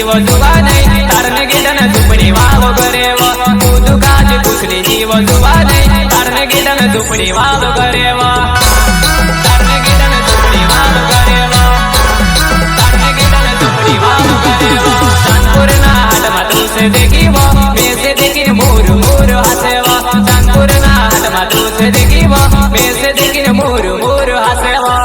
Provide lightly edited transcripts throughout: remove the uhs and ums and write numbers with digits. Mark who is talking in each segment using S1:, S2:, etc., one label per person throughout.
S1: जीव जुवा नहीं तारने गिडन झुपड़ी वाव करेव दूध काज कुसली जीव जुवा नहीं तारने गिडन झुपड़ी वाव करेव तारने गिडन झुपड़ी वाव करेव तारने गिडन झुपड़ी वाव करेव चांदपुर ना हाट मा तुसे देखी वो मैं से देखी मोर मोर हसेवा चांदपुर ना हाट मा तुसे देखी वो मैं से देखी मोर मोर हसेवा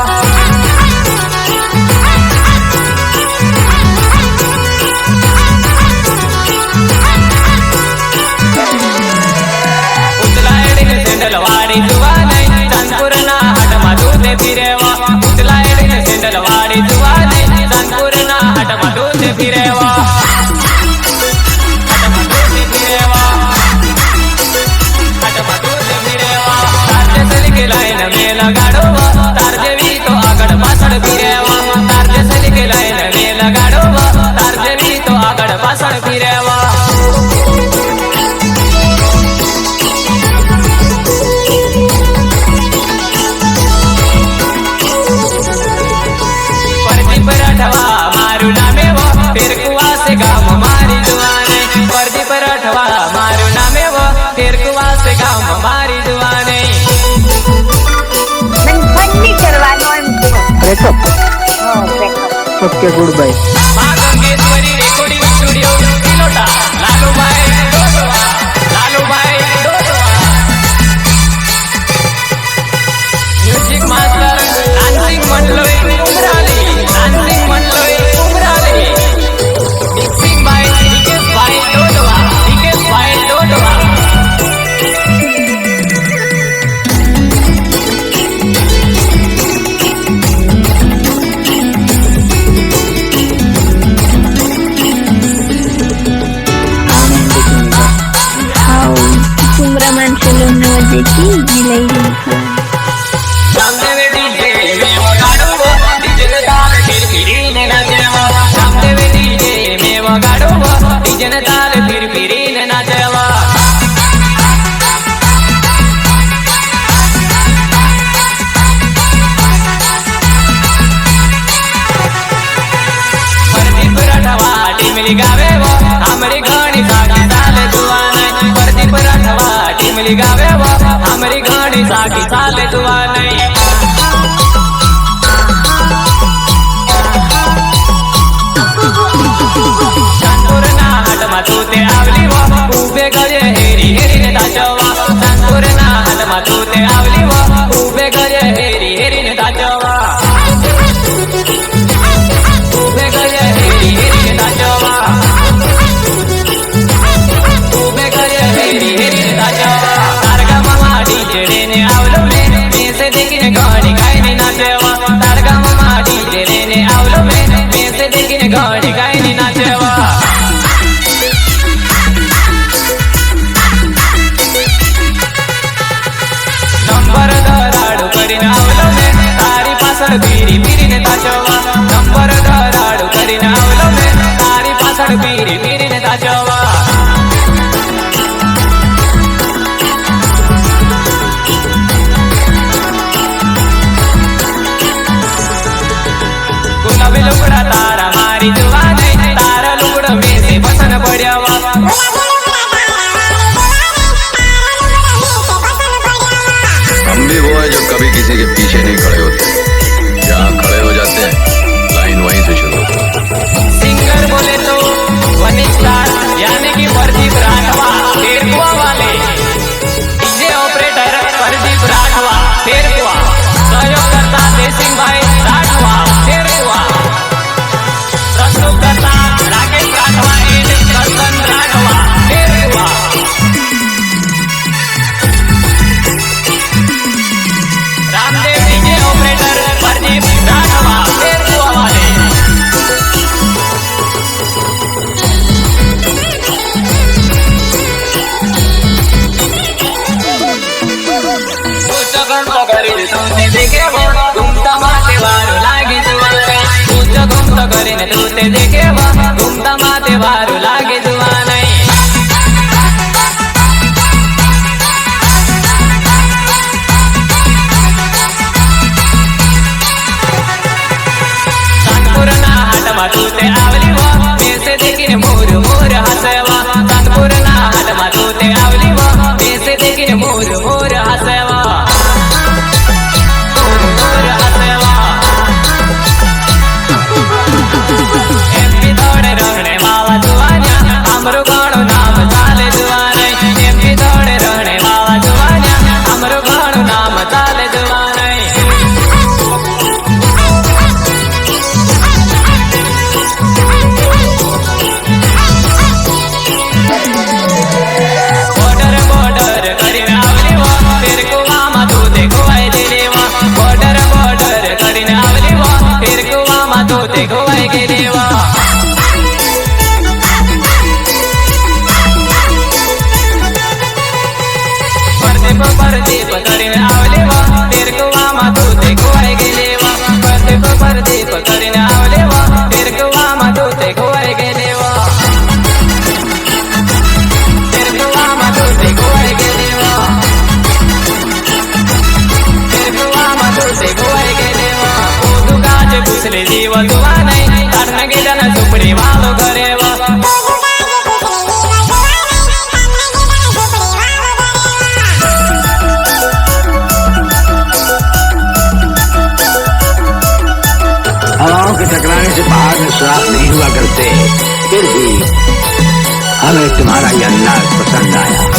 S1: वाड़ी जुवा नहीं चांदपुर ना हाट मा दूधे फिरेवा उतलायडी सेंडल वाड़ी जुवा नहीं चांदपुर ना हाट मा दूधे फिरेवा हाट मा दूधे फिरेवा हाट मा दूधे फिरेवा तारजे सली के लाइन में लगाड़ो तारजे भी तो आगड़ पाछड़ फिरेवा तारजे सली के लाइन में लगाड़ो तारजे भी तो आगड़ पाछड़ फिरेवा मारू नामे वो फिर कुआ से गाँव मारी जुआने वर्दी पर अठवा मारू नामे वो फिर कुआ से गाँव मारी जुआने
S2: ओके गुड बाय
S1: माँ गंगेश्वरी रिकॉर्डिंग स्टूडियो तिलोटा लालू भाई डोडवा लालू भाई Dodwa music master dancing Mandloi Umrali dancing Mandloi Umrali mixing by डीकेस भाई डोडवा डीकेस भाई डोडवा गावे वो हमारी घणी साकी साले दुआ नहीं वर्दी पर अठवा टिमली गावे वो हमारी घणी साकी साले दुआ नहीं चांदपुर ना हाट मा तूते आवली वो उभे गजे हेरी हेरी ने ताचवा चांदपुर ना हाट मा तूते आवली वो उभे गजे हेरी हेरी ने ताचवा उभे गजे हेरी हेरी ने ताचवा उभे गजे हेरी हेरी ने ताचवा तारगा मामा डीजे ने आवलो में से देखिने गाड़ी गाय ने नाचवा तारगा मामा डीजे ने आवलो में से देखिने गाड़ी गाय ने नाचवा नंबर दराड़ू करीने आवलो में तारी पाछड़ बीरी बीरी ने ताचवा नंबर दराड़ू करीने आवलो में तारी पाछड़ बीरी बीरी ने ताचवा गुलाबी लुगड़ा तारा मारी जुवा नहीं तारा लुगड़ा में से बसन पड़ियावा
S3: हम भी वो है जो कभी किसी के पीछे नहीं खड़े होते जहाँ खड़े हो जाते हैं लाइन वहीं से शुरू होती है
S1: सिंगर बोले तो वन स्टार यानी कि प्रदीप राठवा फेरकुआ वाले डीजे ऑपरेटर प्रदीप राठवा फेरकुआ सहयोगकर्ता देसिंग भाई राठवा फेरकुआ प्रस्तुतकर्ता Rakesh Rathwa and Karsan Rathwa Pherkua Ramdev DJ operator Pradeep Rathwa Pherkua वाले देखे वो घूमता माते वारो लागे जुआने पूछो घूमता करीने तूते देखे वो घूमता माते वारो लागे जुआने चांदपुर ना हाट मा तूते आवली वो मैं से
S2: टकराने से पहाड़ में सुराख नहीं हुआ करते, फिर भी हमें तुम्हारा यह अंदाज पसंद आया।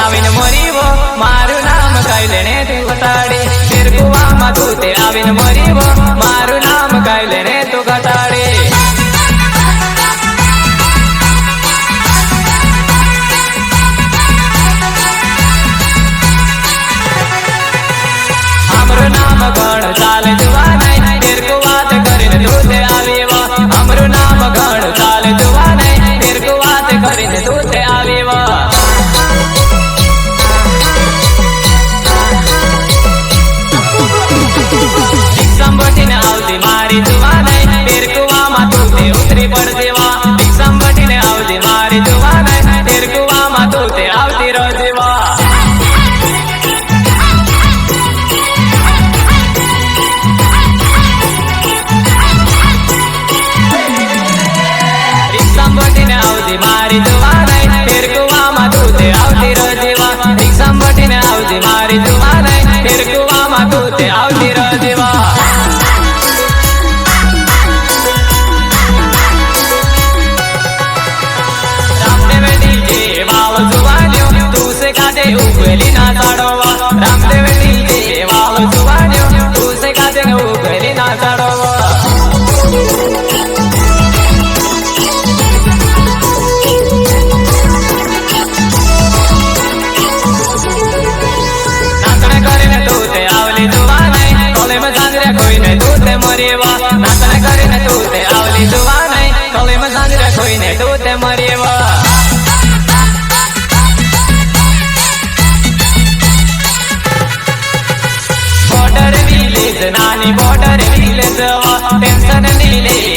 S1: આવીને મરીવો મારું નામ કઈ લેને તું ઘટાડી ફેર કુવામાં તું તે આવીને મરીવો મારું નામ કઈ લેને તું ઘટાડી અમારું નામ ગણ ચાલે જુવા નહીં ફેર કુવાત કરીને તું તે આવીવો અમારું નામ ગણ ચાલે જુવા નહીં ફેર કુવાત કરીને તું તે આવીવો સંભટીને આવતી મારી જુવા નહીં ફેર કુવામાં તું તે ઉતરી પડ દેવા સંભટીને આવતી મારી જુવા નહીં ફેર કુવામાં તું તે આવતી રહ દેવા સંભટીને આવતી મારી જુવા નહીં ફેર કુવામાં તું તે આવતી રહ દેવા સંભટીને આવતી મારી જુવા નહીં ફેર કુવામાં તું તે આવતી રહ દેવા ઉગલી ના ચાડવા રામદેવ ડીજે વાવ જુવાન્યો તું સે કાજે ઉગલી ના ચાડવા નાચણ કરીને તું તે આવલી જુવા નહીં કોલેમાં સાંજરે કોઈને તું તે મરેવા નાચણ કરીને તું તે આવલી જુવા નહીં કોલેમાં સાંજરે કોઈને તું તે મરેવા નાની બોર્ડર વિલે જવા ટેન્શન ની લે